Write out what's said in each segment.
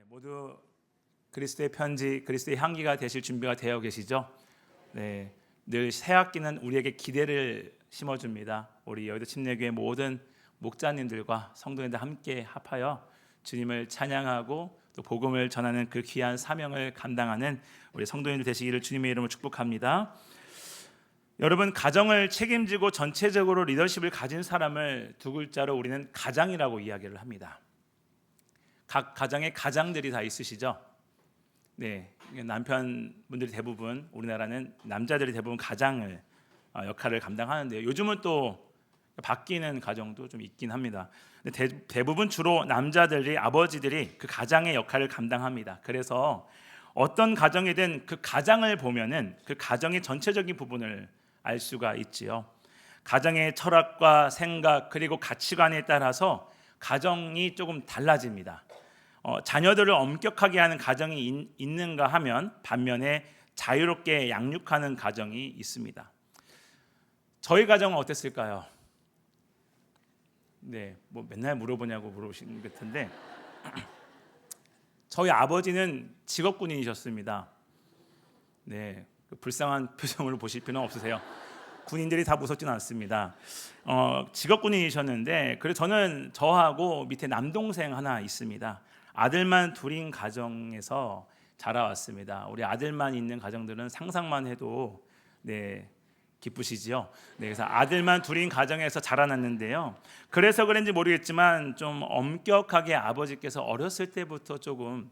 모두 그리스도의 편지, 그리스도의 향기가 되실 준비가 되어 계시죠? 네, 늘 새 학기는 우리에게 기대를 심어줍니다. 우리 여의도 침례교회 모든 목자님들과 성도님들 함께 합하여 주님을 찬양하고 또 복음을 전하는 그 귀한 사명을 감당하는 우리 성도님들 되시기를 주님의 이름으로 축복합니다. 여러분, 가정을 책임지고 전체적으로 리더십을 가진 사람을 두 글자로 우리는 가장이라고 이야기를 합니다. 각 가정에 가장들이 다 있으시죠? 네, 남편분들이 대부분, 우리나라는 남자들이 대부분 가장을 역할을 감당하는데요. 요즘은 또 바뀌는 가정도 좀 있긴 합니다. 근데 대부분 주로 남자들이, 아버지들이 그 가장의 역할을 감당합니다. 그래서 어떤 가정이든 그 가장을 보면은 그 가정의 전체적인 부분을 알 수가 있지요. 가정의 철학과 생각 그리고 가치관에 따라서 가정이 조금 달라집니다. 자녀들을 엄격하게 하는 가정이 있는가 하면 반면에 자유롭게 양육하는 가정이 있습니다. 저희 가정은 어땠을까요? 네, 뭐 맨날 물어보냐고 물어보시는 것 같은데 저희 아버지는 직업군인이셨습니다. 네, 불쌍한 표정으로 보실 필요는 없으세요. 군인들이 다 무섭지는 않습니다. 직업군인이셨는데 그래서 저는 저하고 밑에 남동생 하나 있습니다. 아들만 둘인 가정에서 자라왔습니다. 우리 아들만 있는 가정들은 상상만 해도 기쁘시지요. 그래서 아들만 둘인 가정에서 자라났는데요. 그래서 그런지 모르겠지만 좀 엄격하게 아버지께서 어렸을 때부터 조금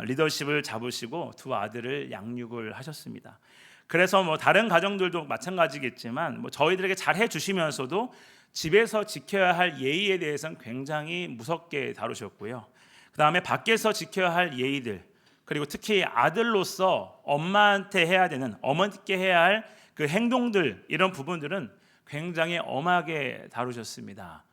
리더십을 잡으시고 두 아들을 양육을 하셨습니다. 그래서 뭐 다른 가정들도 마찬가지겠지만 뭐 저희들에게 잘 해주시면서도 집에서 지켜야 할 예의에 대해서는 굉장히 무섭게 다루셨고요. 그 다음에 밖에서 지켜야 할 예의들, 그리고 특히 아들로서 엄마한테 해야 되는, 어머니께 해야 할 그 행동들, 이런 부분들은 굉장히 엄하게 다루셨습니다.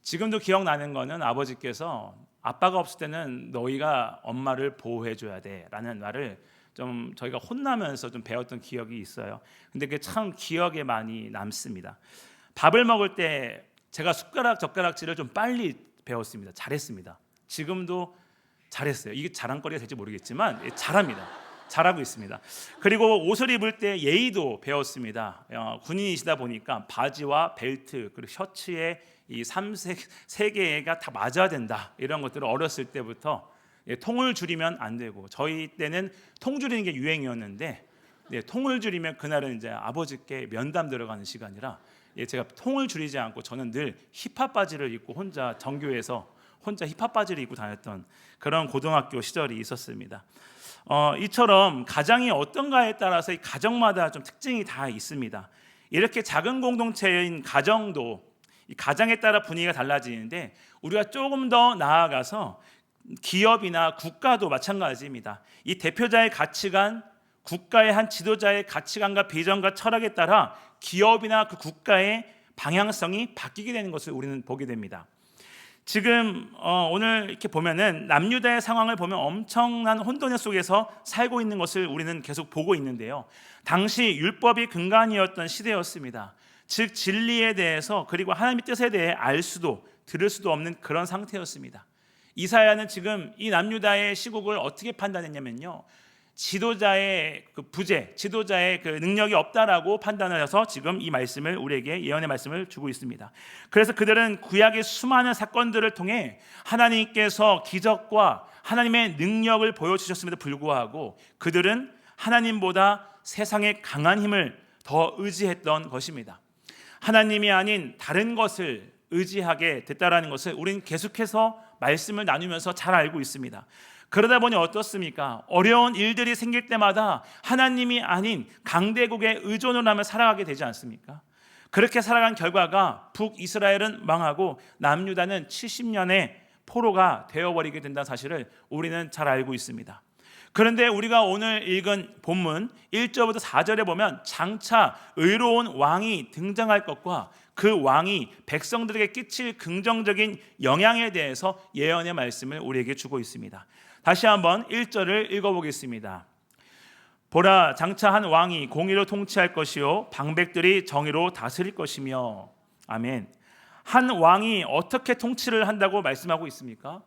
지금도 기억나는 거는 아버지께서 아빠가 없을 때는 너희가 엄마를 보호해줘야 돼라는 말을 좀 저희가 혼나면서 좀 배웠던 기억이 있어요. 근데 그게 참 기억에 많이 남습니다. 밥을 먹을 때 제가 숟가락 젓가락질을 좀 빨리 배웠습니다. 잘했습니다. 지금도 잘했어요. 이게 자랑거리가 될지 모르겠지만 잘합니다. 잘하고 있습니다. 그리고 옷을 입을 때 예의도 배웠습니다. 군인이시다 보니까 바지와 벨트 그리고 셔츠에 이 세 개가 다 맞아야 된다. 이런 것들을 어렸을 때부터 통을 줄이면 안 되고, 저희 때는 통 줄이는 게 유행이었는데 통을 줄이면 그날은 이제 아버지께 면담 들어가는 시간이라 제가 통을 줄이지 않고 저는 늘 힙합 바지를 입고 혼자 정교해서 혼자 힙합 바지를 입고 다녔던 그런 고등학교 시절이 있었습니다. 이처럼 가장이 어떤가에 따라서 이 가정마다 좀 특징이 다 있습니다. 이렇게 작은 공동체인 가정도 이 가장에 따라 분위기가 달라지는데 우리가 조금 더 나아가서 기업이나 국가도 마찬가지입니다. 이 대표자의 가치관, 국가의 한 지도자의 가치관과 비전과 철학에 따라 기업이나 그 국가의 방향성이 바뀌게 되는 것을 우리는 보게 됩니다. 지금 오늘 이렇게 보면은 남유다의 상황을 보면 엄청난 혼돈 속에서 살고 있는 것을 우리는 계속 보고 있는데요. 당시 율법이 근간이었던 시대였습니다. 즉 진리에 대해서 그리고 하나님의 뜻에 대해 알 수도 들을 수도 없는 그런 상태였습니다. 이사야는 지금 이 남유다의 시국을 어떻게 판단했냐면요, 지도자의 그 부재, 지도자의 그 능력이 없다라고 판단을 해서 지금 이 말씀을 우리에게 예언의 말씀을 주고 있습니다. 그래서 그들은 구약의 수많은 사건들을 통해 하나님께서 기적과 하나님의 능력을 보여주셨음에도 불구하고 그들은 하나님보다 세상의 강한 힘을 더 의지했던 것입니다. 하나님이 아닌 다른 것을 의지하게 됐다라는 것을 우리는 계속해서 말씀을 나누면서 잘 알고 있습니다. 그러다 보니 어떻습니까? 어려운 일들이 생길 때마다 하나님이 아닌 강대국에 의존을 하며 살아가게 되지 않습니까? 그렇게 살아간 결과가 북이스라엘은 망하고 남유다는 70년의 포로가 되어버리게 된다는 사실을 우리는 잘 알고 있습니다. 그런데 우리가 오늘 읽은 본문 1절부터 4절에 보면 장차 의로운 왕이 등장할 것과 그 왕이 백성들에게 끼칠 긍정적인 영향에 대해서 예언의 말씀을 우리에게 주고 있습니다. 다시 한번 1절을 읽어보겠습니다. 보라, 장차 한 왕이 공의로 통치할 것이요 방백들이 정의로 다스릴 것이며. 아멘. 한 왕이 어떻게 통치를 한다고 말씀하고 있습니까?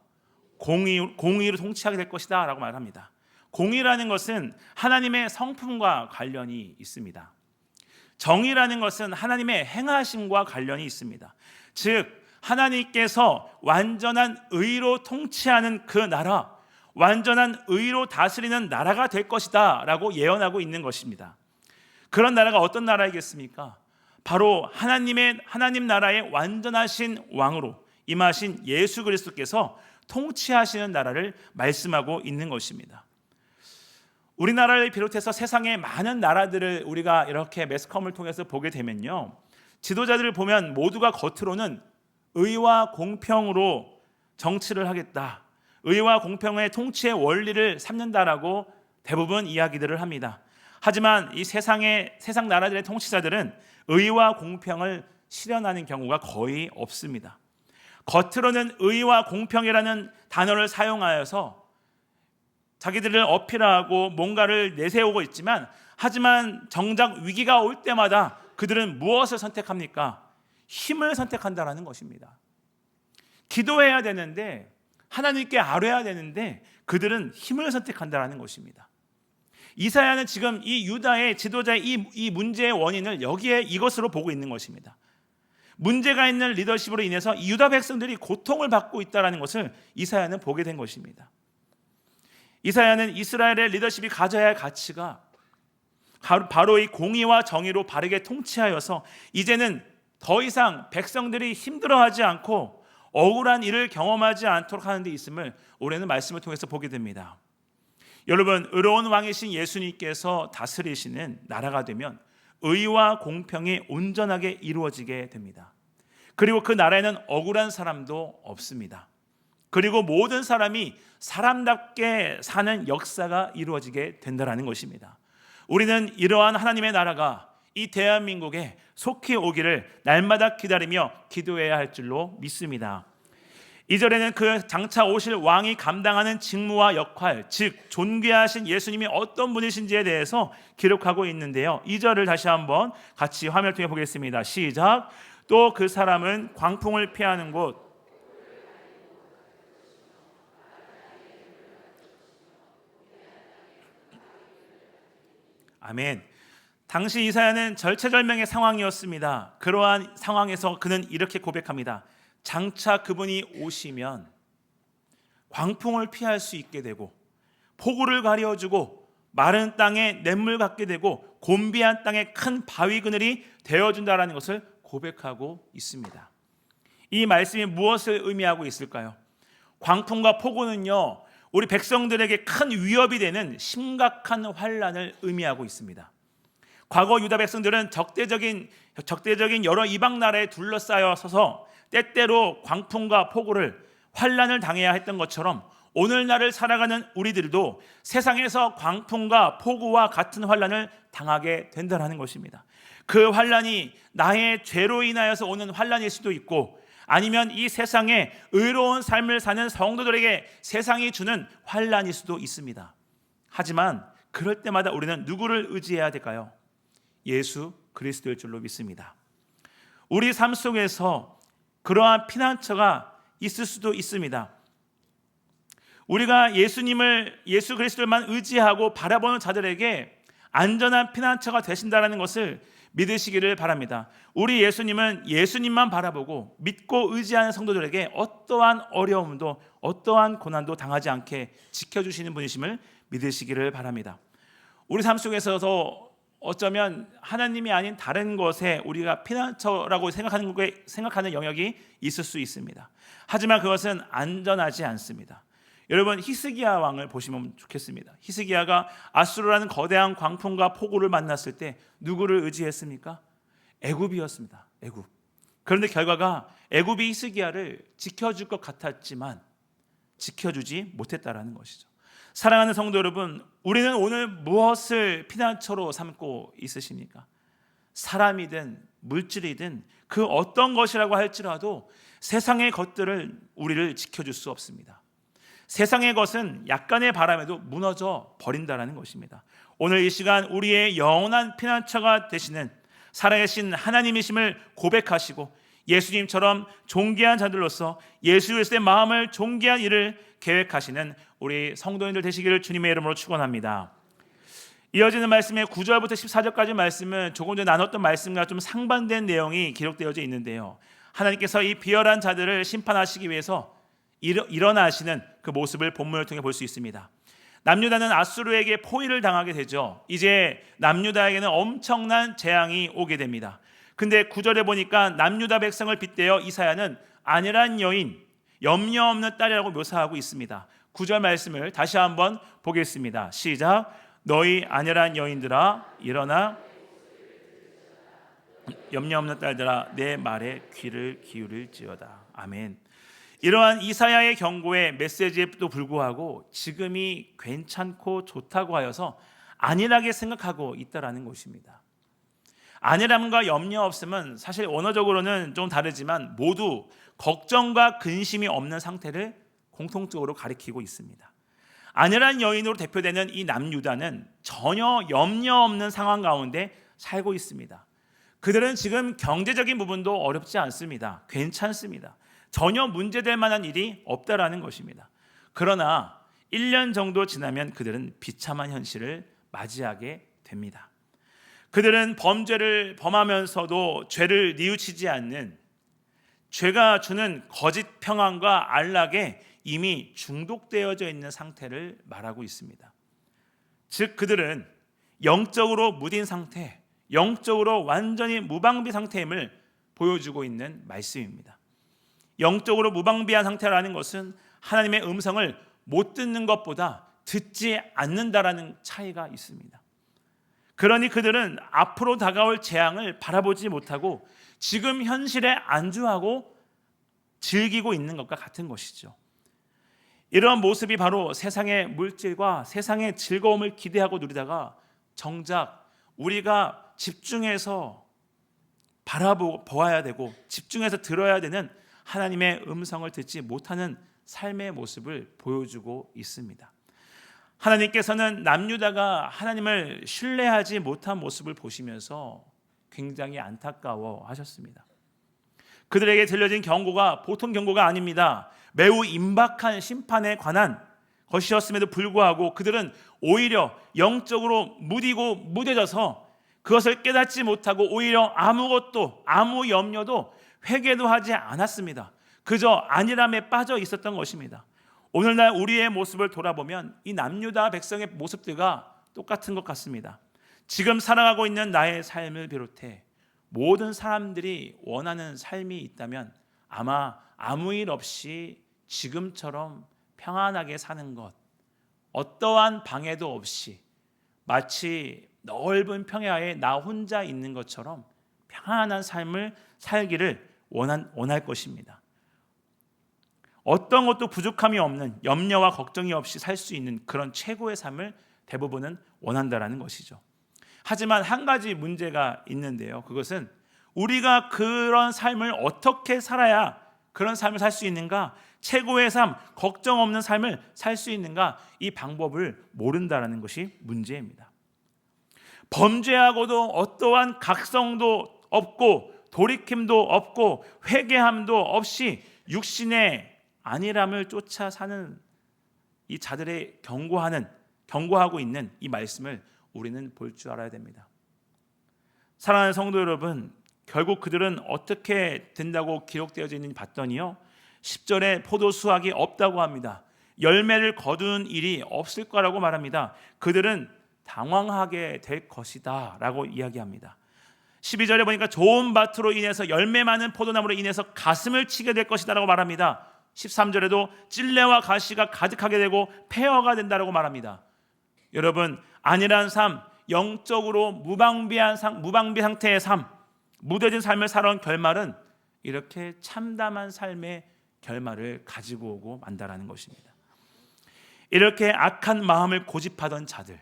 공의로 통치하게 될 것이다 라고 말합니다. 공의라는 것은 하나님의 성품과 관련이 있습니다. 정의라는 것은 하나님의 행하심과 관련이 있습니다. 즉 하나님께서 완전한 의로 통치하는 그 나라, 완전한 의로 다스리는 나라가 될 것이다 라고 예언하고 있는 것입니다. 그런 나라가 어떤 나라이겠습니까? 바로 하나님 나라의 완전하신 왕으로 임하신 예수 그리스도께서 통치하시는 나라를 말씀하고 있는 것입니다. 우리나라를 비롯해서 세상의 많은 나라들을 우리가 이렇게 매스컴을 통해서 보게 되면요, 지도자들을 보면 모두가 겉으로는 의와 공평으로 정치를 하겠다, 의와 공평의 통치의 원리를 삼는다라고 대부분 이야기들을 합니다. 하지만 이 세상 나라들의 통치자들은 의와 공평을 실현하는 경우가 거의 없습니다. 겉으로는 의와 공평이라는 단어를 사용하여서 자기들을 어필하고 뭔가를 내세우고 있지만, 하지만 정작 위기가 올 때마다 그들은 무엇을 선택합니까? 힘을 선택한다라는 것입니다. 기도해야 되는데, 하나님께 아뢰야 되는데 그들은 힘을 선택한다라는 것입니다. 이사야는 지금 이 유다의 지도자의 이 문제의 원인을 이것으로 보고 있는 것입니다. 문제가 있는 리더십으로 인해서 유다 백성들이 고통을 받고 있다는 것을 이사야는 보게 된 것입니다. 이사야는 이스라엘의 리더십이 가져야 할 가치가 바로 이 공의와 정의로 바르게 통치하여서 이제는 더 이상 백성들이 힘들어하지 않고 억울한 일을 경험하지 않도록 하는 데 있음을 올해는 말씀을 통해서 보게 됩니다. 여러분, 의로운 왕이신 예수님께서 다스리시는 나라가 되면 의와 공평이 온전하게 이루어지게 됩니다. 그리고 그 나라에는 억울한 사람도 없습니다. 그리고 모든 사람이 사람답게 사는 역사가 이루어지게 된다는 것입니다. 우리는 이러한 하나님의 나라가 이 대한민국에 속히 오기를 날마다 기다리며 기도해야 할 줄로 믿습니다. 2절에는 그 장차 오실 왕이 감당하는 직무와 역할, 즉 존귀하신 예수님이 어떤 분이신지에 대해서 기록하고 있는데요, 2절을 다시 한번 같이 화면을 통해 보겠습니다. 시작. 또 그 사람은 광풍을 피하는 곳, 아멘. 당시 이사야는 절체절명의 상황이었습니다. 그러한 상황에서 그는 이렇게 고백합니다. 장차 그분이 오시면 광풍을 피할 수 있게 되고, 폭우를 가려주고, 마른 땅에 냇물 같게 되고, 곤비한 땅에 큰 바위 그늘이 되어준다라는 것을 고백하고 있습니다. 이 말씀이 무엇을 의미하고 있을까요? 광풍과 폭우는요, 우리 백성들에게 큰 위협이 되는 심각한 환난을 의미하고 있습니다. 과거 유다 백성들은 적대적인 여러 이방 나라에 둘러싸여 서서 때때로 광풍과 폭우를 환난을 당해야 했던 것처럼 오늘날을 살아가는 우리들도 세상에서 광풍과 폭우와 같은 환난을 당하게 된다는 것입니다. 그 환난이 나의 죄로 인하여서 오는 환난일 수도 있고, 아니면 이 세상에 의로운 삶을 사는 성도들에게 세상이 주는 환난일 수도 있습니다. 하지만 그럴 때마다 우리는 누구를 의지해야 될까요? 예수 그리스도일 줄로 믿습니다. 우리 삶 속에서 그러한 피난처가 있을 수도 있습니다. 우리가 예수 그리스도만 의지하고 바라보는 자들에게 안전한 피난처가 되신다는 것을 믿으시기를 바랍니다. 우리 예수님은 예수님만 바라보고 믿고 의지하는 성도들에게 어떠한 어려움도 어떠한 고난도 당하지 않게 지켜주시는 분이심을 믿으시기를 바랍니다. 우리 삶 속에서도 어쩌면 하나님이 아닌 다른 것에 우리가 피난처라고 생각하는 영역이 있을 수 있습니다. 하지만 그것은 안전하지 않습니다. 여러분, 히스기야 왕을 보시면 좋겠습니다. 히스기야가 아수르라는 거대한 광풍과 폭우를 만났을 때 누구를 의지했습니까? 애굽이었습니다. 애굽. 그런데 결과가 애굽이 히스기야를 지켜줄 것 같았지만 지켜주지 못했다라는 것이죠. 사랑하는 성도 여러분, 우리는 오늘 무엇을 피난처로 삼고 있으십니까? 사람이든 물질이든 그 어떤 것이라고 할지라도 세상의 것들을 우리를 지켜줄 수 없습니다. 세상의 것은 약간의 바람에도 무너져 버린다는 것입니다. 오늘 이 시간 우리의 영원한 피난처가 되시는 살아계신 하나님이심을 고백하시고 예수님처럼 존귀한 자들로서 예수 그리스도의 마음을 존귀한 일을 계획하시는 우리 성도님들 되시기를 주님의 이름으로 축원합니다. 이어지는 말씀의 9절부터 14절까지 말씀은 조금 전에 나눴던 말씀과 좀 상반된 내용이 기록되어져 있는데요, 하나님께서 이 비열한 자들을 심판하시기 위해서 일어나시는 그 모습을 본문을 통해 볼 수 있습니다. 남유다는 아수르에게 포위를 당하게 되죠. 이제 남유다에게는 엄청난 재앙이 오게 됩니다. 근데 9절에 보니까 남유다 백성을 빗대어 이사야는 안일한 여인, 염려 없는 딸이라고 묘사하고 있습니다. 9절 말씀을 다시 한번 보겠습니다. 시작. 너희 안일한 여인들아 일어나 염려 없는 딸들아 내 말에 귀를 기울일지어다. 아멘. 이러한 이사야의 경고의 메시지에도 불구하고 지금이 괜찮고 좋다고 하여서 안일하게 생각하고 있다라는 것입니다. 안일함과 염려 없음은 사실 언어적으로는 좀 다르지만 모두 걱정과 근심이 없는 상태를 공통적으로 가리키고 있습니다. 안일한 여인으로 대표되는 이 남유다는 전혀 염려 없는 상황 가운데 살고 있습니다. 그들은 지금 경제적인 부분도 어렵지 않습니다. 괜찮습니다. 전혀 문제될 만한 일이 없다라는 것입니다. 그러나 1년 정도 지나면 그들은 비참한 현실을 맞이하게 됩니다. 그들은 범죄를 범하면서도 죄를 뉘우치지 않는, 죄가 주는 거짓 평안과 안락에 이미 중독되어져 있는 상태를 말하고 있습니다. 즉 그들은 영적으로 무딘 상태, 영적으로 완전히 무방비 상태임을 보여주고 있는 말씀입니다. 영적으로 무방비한 상태라는 것은 하나님의 음성을 못 듣는 것보다 듣지 않는다라는 차이가 있습니다. 그러니 그들은 앞으로 다가올 재앙을 바라보지 못하고 지금 현실에 안주하고 즐기고 있는 것과 같은 것이죠. 이런 모습이 바로 세상의 물질과 세상의 즐거움을 기대하고 누리다가 정작 우리가 집중해서 바라보아야 되고 집중해서 들어야 되는 하나님의 음성을 듣지 못하는 삶의 모습을 보여주고 있습니다. 하나님께서는 남유다가 하나님을 신뢰하지 못한 모습을 보시면서 굉장히 안타까워 하셨습니다. 그들에게 들려진 경고가 보통 경고가 아닙니다. 매우 임박한 심판에 관한 것이었음에도 불구하고 그들은 오히려 영적으로 무디고 무뎌져서 그것을 깨닫지 못하고 오히려 아무 염려도 회개도 하지 않았습니다. 그저 안일함에 빠져 있었던 것입니다. 오늘날 우리의 모습을 돌아보면 이 남유다 백성의 모습들과 똑같은 것 같습니다. 지금 살아가고 있는 나의 삶을 비롯해 모든 사람들이 원하는 삶이 있다면 아마 아무 일 없이 지금처럼 평안하게 사는 것, 어떠한 방해도 없이 마치 넓은 평야에 나 혼자 있는 것처럼 평안한 삶을 살기를 원할 것입니다. 어떤 것도 부족함이 없는, 염려와 걱정이 없이 살 수 있는 그런 최고의 삶을 대부분은 원한다라는 것이죠. 하지만 한 가지 문제가 있는데요. 그것은 우리가 그런 삶을 어떻게 살아야 그런 삶을 살 수 있는가, 최고의 삶, 걱정 없는 삶을 살 수 있는가, 이 방법을 모른다라는 것이 문제입니다. 범죄하고도 어떠한 각성도 없고 돌이킴도 없고 회개함도 없이 육신의 안일함을 쫓아 사는 이 자들의 경고하고 있는 이 말씀을 우리는 볼 줄 알아야 됩니다. 사랑하는 성도 여러분, 결국 그들은 어떻게 된다고 기록되어져 있는지 봤더니요, 10절에 포도 수확이 없다고 합니다. 열매를 거둔 일이 없을 거라고 말합니다. 그들은 당황하게 될 것이다 라고 이야기합니다. 12절에 보니까 좋은 밭으로 인해서 열매 많은 포도나무로 인해서 가슴을 치게 될 것이다 라고 말합니다. 13절에도 찔레와 가시가 가득하게 되고 폐허가 된다라고 말합니다. 여러분, 안일한 삶, 영적으로 무방비 상태의 삶, 무뎌진 삶을 살아온 결말은 이렇게 참담한 삶의 결말을 가지고 오고 만다라는 것입니다. 이렇게 악한 마음을 고집하던 자들,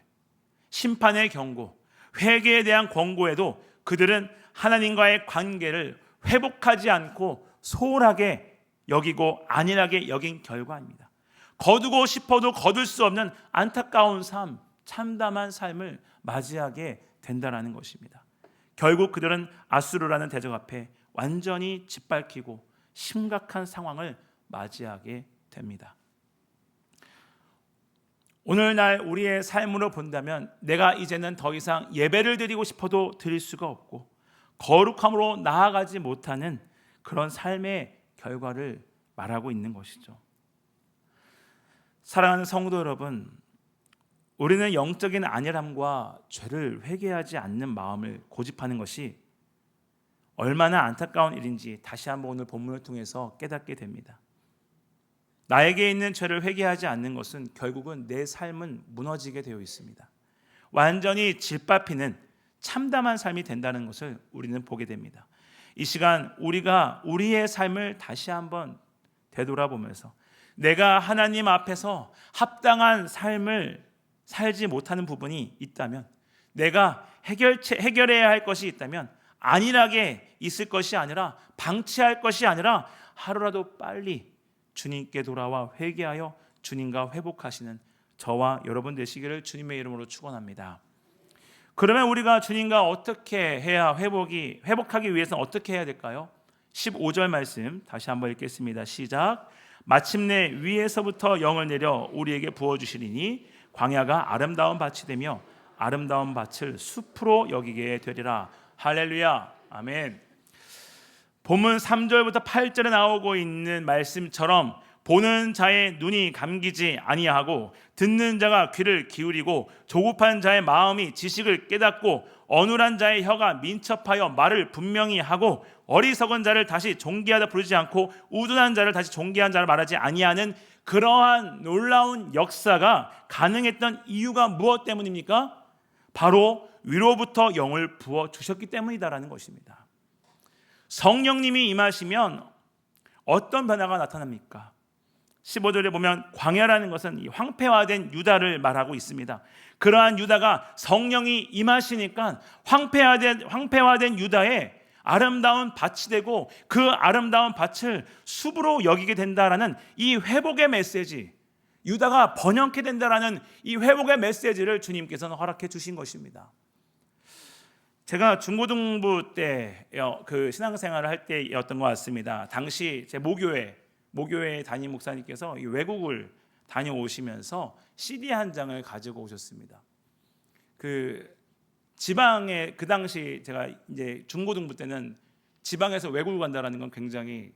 심판의 경고, 회개에 대한 권고에도 그들은 하나님과의 관계를 회복하지 않고 소홀하게 여기고 안일하게 여긴 결과입니다. 거두고 싶어도 거둘 수 없는 안타까운 삶, 참담한 삶을 맞이하게 된다는 것입니다. 결국 그들은 아수르라는 대적 앞에 완전히 짓밟히고 심각한 상황을 맞이하게 됩니다. 오늘날 우리의 삶으로 본다면 내가 이제는 더 이상 예배를 드리고 싶어도 드릴 수가 없고 거룩함으로 나아가지 못하는 그런 삶의 결과를 말하고 있는 것이죠. 사랑하는 성도 여러분, 우리는 영적인 안일함과 죄를 회개하지 않는 마음을 고집하는 것이 얼마나 안타까운 일인지 다시 한번 오늘 본문을 통해서 깨닫게 됩니다. 나에게 있는 죄를 회개하지 않는 것은 결국은 내 삶은 무너지게 되어 있습니다. 완전히 짓밟히는 참담한 삶이 된다는 것을 우리는 보게 됩니다. 이 시간 우리가 우리의 삶을 다시 한번 되돌아보면서 내가 하나님 앞에서 합당한 삶을 살지 못하는 부분이 있다면, 내가 해결해야 할 것이 있다면 안일하게 있을 것이 아니라, 방치할 것이 아니라 하루라도 빨리 주님께 돌아와 회개하여 주님과 회복하시는 저와 여러분 되시기를 주님의 이름으로 축원합니다. 그러면 우리가 주님과 어떻게 해야 회복하기 위해서는 어떻게 해야 될까요? 15절 말씀 다시 한번 읽겠습니다. 시작. 마침내 위에서부터 영을 내려 우리에게 부어주시리니 광야가 아름다운 밭이 되며 아름다운 밭을 숲으로 여기게 되리라. 할렐루야. 아멘. 본문 3절부터 8절에 나오고 있는 말씀처럼 보는 자의 눈이 감기지 아니하고 듣는 자가 귀를 기울이고 조급한 자의 마음이 지식을 깨닫고 어눌한 자의 혀가 민첩하여 말을 분명히 하고 어리석은 자를 다시 존귀하다 부르지 않고 우둔한 자를 다시 존귀한 자를 말하지 아니하는 그러한 놀라운 역사가 가능했던 이유가 무엇 때문입니까? 바로 위로부터 영을 부어 주셨기 때문이다라는 것입니다. 성령님이 임하시면 어떤 변화가 나타납니까? 15절에 보면 광야라는 것은 이 황폐화된 유다를 말하고 있습니다. 그러한 유다가 성령이 임하시니까 황폐화된 유다에 아름다운 밭이 되고 그 아름다운 밭을 숲으로 여기게 된다라는 이 회복의 메시지, 유다가 번영케 된다라는 이 회복의 메시지를 주님께서는 허락해 주신 것입니다. 제가 중고등부 때 그 신앙생활을 할 때였던 것 같습니다. 당시 제 모교회 담임 목사님께서 외국을 다녀오시면서 CD 한 장을 가지고 오셨습니다. 그 지방에, 그 당시 제가 이제 중고등부 때는 지방에서 외국을 간다라는 건 굉장히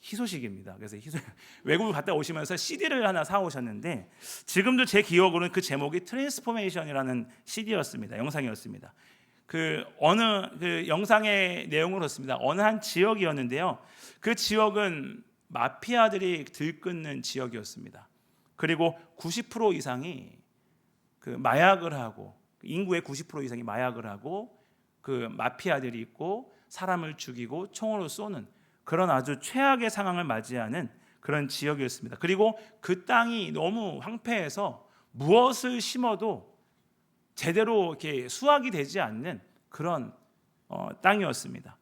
희소식입니다. 그래서 외국을 갔다 오시면서 CD를 하나 사 오셨는데, 지금도 제 기억으로는 그 제목이 트랜스포메이션이라는 CD였습니다. 영상이었습니다. 그 영상의 내용은 그렇습니다. 어느 한 지역이었는데요. 그 지역은 마피아들이 들끓는 지역이었습니다. 그리고 90% 이상이 그 마약을 하고, 인구의 90% 이상이 마약을 하고 그 마피아들이 있고 사람을 죽이고 총으로 쏘는 그런 아주 최악의 상황을 맞이하는 그런 지역이었습니다. 그리고 그 땅이 너무 황폐해서 무엇을 심어도 제대로 이렇게 수확이 되지 않는 그런 땅이었습니다.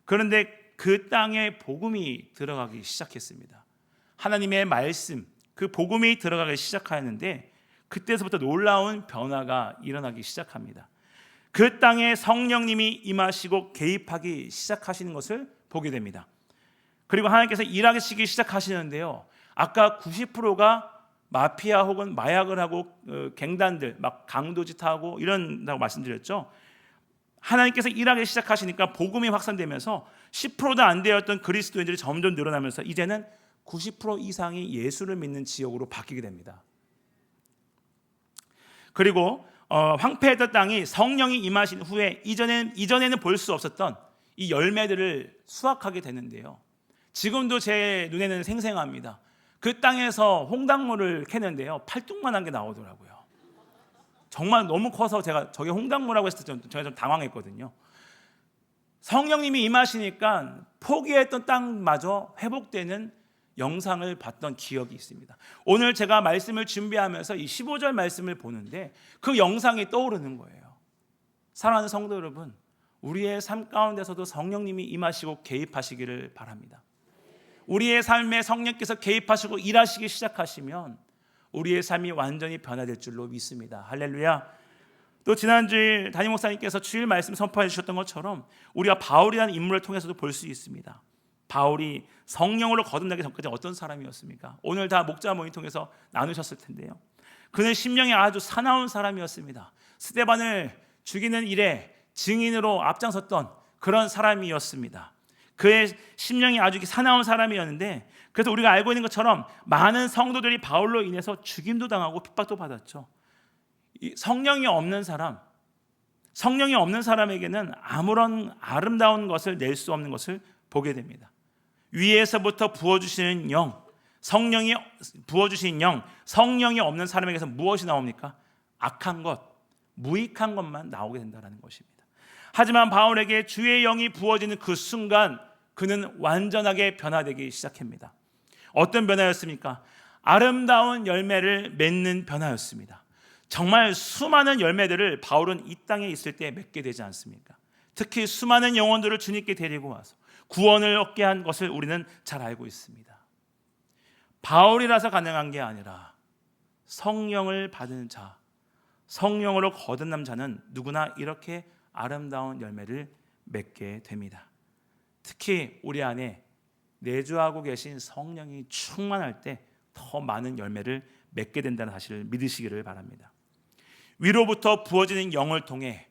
그런데 그 땅에 복음이 들어가기 시작했습니다. 하나님의 말씀, 그 복음이 들어가기 시작하였는데 그때서부터 놀라운 변화가 일어나기 시작합니다. 그 땅에 성령님이 임하시고 개입하기 시작하시는 것을 보게 됩니다. 그리고 하나님께서 일하시기 시작하시는데요. 아까 90%가 마피아 혹은 마약을 하고 갱단들, 막 강도짓하고 이런다고 말씀드렸죠. 하나님께서 일하기 시작하시니까 복음이 확산되면서 10%도 안 되었던 그리스도인들이 점점 늘어나면서 이제는 90% 이상이 예수를 믿는 지역으로 바뀌게 됩니다. 그리고 황폐했던 땅이 성령이 임하신 후에 이전에는 볼 수 없었던 이 열매들을 수확하게 되는데요. 지금도 제 눈에는 생생합니다. 그 땅에서 홍당무를 캐는데요, 팔뚝만한 게 나오더라고요. 정말 너무 커서 제가 저게 홍당무라고 했을 때 제가 좀 당황했거든요. 성령님이 임하시니까 포기했던 땅마저 회복되는 영상을 봤던 기억이 있습니다. 오늘 제가 말씀을 준비하면서 이 15절 말씀을 보는데 그 영상이 떠오르는 거예요. 사랑하는 성도 여러분, 우리의 삶 가운데서도 성령님이 임하시고 개입하시기를 바랍니다. 우리의 삶에 성령께서 개입하시고 일하시기 시작하시면 우리의 삶이 완전히 변화될 줄로 믿습니다. 할렐루야. 또 지난주에 담임 목사님께서 주일 말씀 선포해 주셨던 것처럼 우리가 바울이라는 인물을 통해서도 볼 수 있습니다. 바울이 성령으로 거듭나기 전까지 어떤 사람이었습니까? 오늘 다 목자 모임 통해서 나누셨을 텐데요. 그는 심령이 아주 사나운 사람이었습니다. 스데반을 죽이는 일에 증인으로 앞장섰던 그런 사람이었습니다. 그의 심령이 아주 사나운 사람이었는데, 그래서 우리가 알고 있는 것처럼 많은 성도들이 바울로 인해서 죽임도 당하고 핍박도 받았죠. 성령이 없는 사람에게는 아무런 아름다운 것을 낼 수 없는 것을 보게 됩니다. 위에서부터 부어주시는 영, 성령이 부어주신 영, 성령이 없는 사람에게서 무엇이 나옵니까? 악한 것, 무익한 것만 나오게 된다는 것입니다. 하지만 바울에게 주의 영이 부어지는 그 순간 그는 완전하게 변화되기 시작합니다. 어떤 변화였습니까? 아름다운 열매를 맺는 변화였습니다. 정말 수많은 열매들을 바울은 이 땅에 있을 때 맺게 되지 않습니까? 특히 수많은 영혼들을 주님께 데리고 와서 구원을 얻게 한 것을 우리는 잘 알고 있습니다. 바울이라서 가능한 게 아니라 성령을 받은 자, 성령으로 거듭난 자는 누구나 이렇게 아름다운 열매를 맺게 됩니다. 특히 우리 안에 내주하고 계신 성령이 충만할 때 더 많은 열매를 맺게 된다는 사실을 믿으시기를 바랍니다. 위로부터 부어지는 영을 통해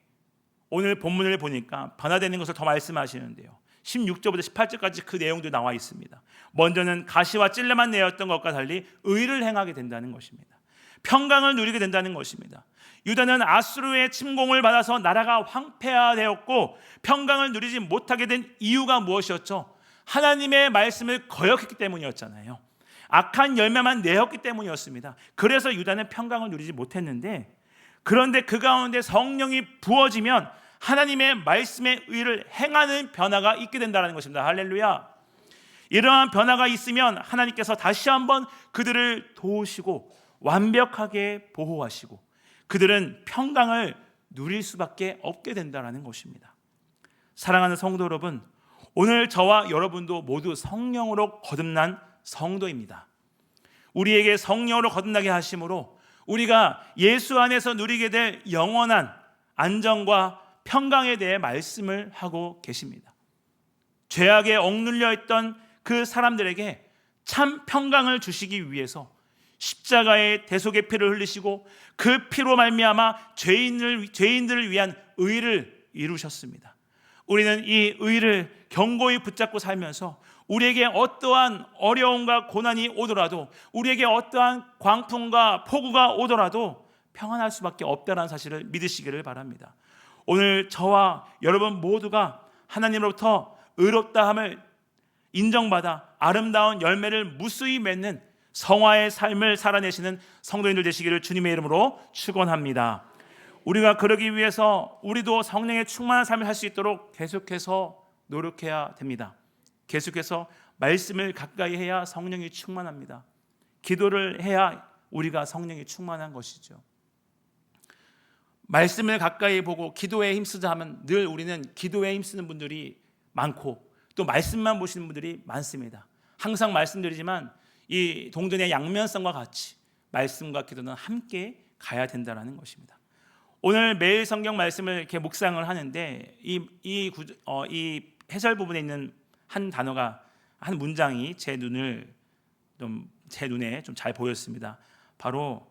오늘 본문을 보니까 변화되는 것을 더 말씀하시는데요. 16절부터 18절까지 그 내용도 나와 있습니다. 먼저는 가시와 찔레만 내었던 것과 달리 의를 행하게 된다는 것입니다. 평강을 누리게 된다는 것입니다. 유다는 아수르의 침공을 받아서 나라가 황폐화되었고 평강을 누리지 못하게 된 이유가 무엇이었죠? 하나님의 말씀을 거역했기 때문이었잖아요. 악한 열매만 내었기 때문이었습니다. 그래서 유다는 평강을 누리지 못했는데, 그런데 그 가운데 성령이 부어지면 하나님의 말씀의 의를 행하는 변화가 있게 된다는 것입니다. 할렐루야. 이러한 변화가 있으면 하나님께서 다시 한번 그들을 도우시고 완벽하게 보호하시고 그들은 평강을 누릴 수밖에 없게 된다는 것입니다. 사랑하는 성도 여러분, 오늘 저와 여러분도 모두 성령으로 거듭난 성도입니다. 우리에게 성령으로 거듭나게 하심으로 우리가 예수 안에서 누리게 될 영원한 안정과 평강에 대해 말씀을 하고 계십니다. 죄악에 억눌려 있던 그 사람들에게 참 평강을 주시기 위해서 십자가의 대속의 피를 흘리시고 그 피로 말미암아 죄인들을 위한 의를 이루셨습니다. 우리는 이 의를 견고히 붙잡고 살면서 우리에게 어떠한 어려움과 고난이 오더라도, 우리에게 어떠한 광풍과 폭우가 오더라도 평안할 수밖에 없다는 사실을 믿으시기를 바랍니다. 오늘 저와 여러분 모두가 하나님으로부터 의롭다함을 인정받아 아름다운 열매를 무수히 맺는 성화의 삶을 살아내시는 성도님들 되시기를 주님의 이름으로 축원합니다. 우리가 그러기 위해서 우리도 성령의 충만한 삶을 할 수 있도록 계속해서 노력해야 됩니다. 계속해서 말씀을 가까이 해야 성령이 충만합니다. 기도를 해야 우리가 성령이 충만한 것이죠. 말씀을 가까이 보고 기도에 힘쓰자 하면 늘 우리는 기도에 힘쓰는 분들이 많고 또 말씀만 보시는 분들이 많습니다. 항상 말씀드리지만 이 동전의 양면성과 같이 말씀과 기도는 함께 가야 된다는 것입니다. 오늘 매일 성경 말씀을 이렇게 묵상을 하는데 이 해설 부분에 있는 한 단어가, 한 문장이 제 눈에 좀 잘 보였습니다. 바로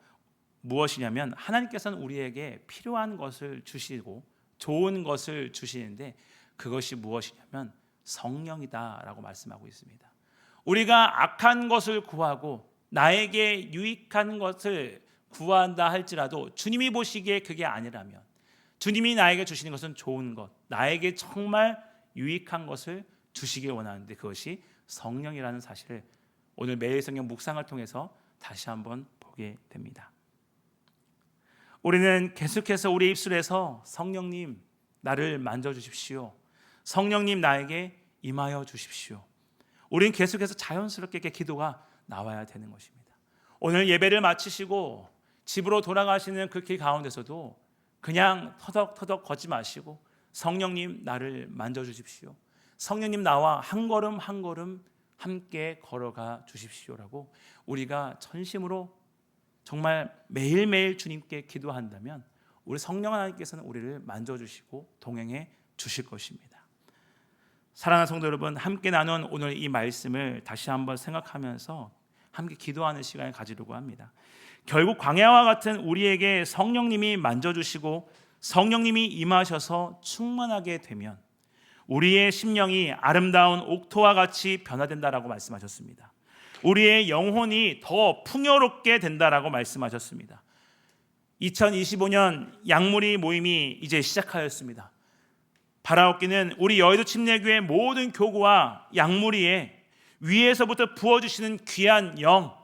무엇이냐면 하나님께서는 우리에게 필요한 것을 주시고 좋은 것을 주시는데 그것이 무엇이냐면 성령이다라고 말씀하고 있습니다. 우리가 악한 것을 구하고 나에게 유익한 것을 구한다 할지라도 주님이 보시기에 그게 아니라면, 주님이 나에게 주시는 것은 좋은 것, 나에게 정말 유익한 것을 주시길 원하는데 그것이 성령이라는 사실을 오늘 매일 성경 묵상을 통해서 다시 한번 보게 됩니다. 우리는 계속해서 우리 입술에서 성령님 나를 만져주십시오, 성령님 나에게 임하여 주십시오, 우리는 계속해서 자연스럽게 기도가 나와야 되는 것입니다. 오늘 예배를 마치시고 집으로 돌아가시는 그 길 가운데서도 그냥 터덕터덕 걷지 마시고 성령님 나를 만져주십시오, 성령님 나와 한 걸음 한 걸음 함께 걸어가 주십시오라고 우리가 전심으로 정말 매일매일 주님께 기도한다면 우리 성령 하나님께서는 우리를 만져주시고 동행해 주실 것입니다. 사랑하는 성도 여러분, 함께 나눈 오늘 이 말씀을 다시 한번 생각하면서 함께 기도하는 시간을 가지려고 합니다. 결국 광야와 같은 우리에게 성령님이 만져주시고 성령님이 임하셔서 충만하게 되면 우리의 심령이 아름다운 옥토와 같이 변화된다라고 말씀하셨습니다. 우리의 영혼이 더 풍요롭게 된다라고 말씀하셨습니다. 2025년 양무리 모임이 이제 시작하였습니다. 바라옵기는 우리 여의도 침례교회 모든 교구와 양무리에 위에서부터 부어주시는 귀한 영,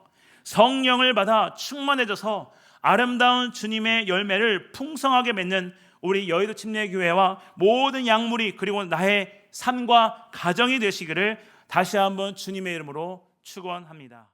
성령을 받아 충만해져서 아름다운 주님의 열매를 풍성하게 맺는 우리 여의도 침례교회와 모든 양무리 그리고 나의 삶과 가정이 되시기를 다시 한번 주님의 이름으로 축원합니다.